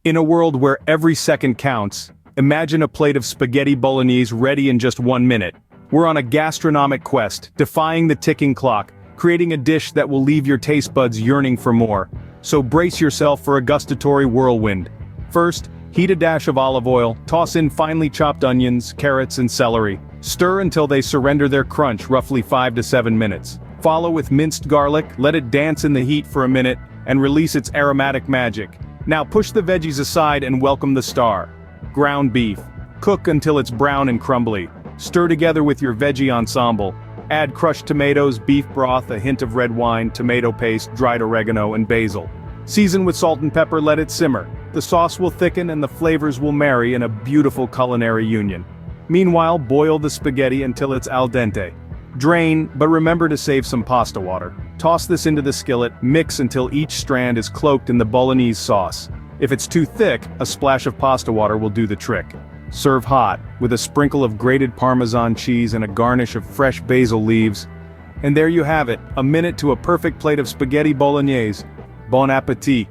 In a world where every second counts, imagine a plate of spaghetti bolognese ready in just 1 minute. We're on a gastronomic quest, defying the ticking clock, creating a dish that will leave your taste buds yearning for more. So brace yourself for a gustatory whirlwind. First, heat a dash of olive oil, toss in finely chopped onions, carrots, and celery. Stir until they surrender their crunch, roughly 5 to 7 minutes. Follow with minced garlic, let it dance in the heat for a minute, and release its aromatic magic. Now push the veggies aside and welcome the star. Ground beef. Cook until it's brown and crumbly. Stir together with your veggie ensemble. Add crushed tomatoes, beef broth, a hint of red wine, tomato paste, dried oregano, and basil. Season with salt and pepper, let it simmer. The sauce will thicken and the flavors will marry in a beautiful culinary union. Meanwhile, boil the spaghetti until it's al dente. Drain, but remember to save some pasta water. Toss this into the skillet, mix until each strand is cloaked in the bolognese sauce. If it's too thick, a splash of pasta water will do the trick. Serve hot, with a sprinkle of grated Parmesan cheese and a garnish of fresh basil leaves. And there you have it, a minute to a perfect plate of spaghetti bolognese. Bon appétit!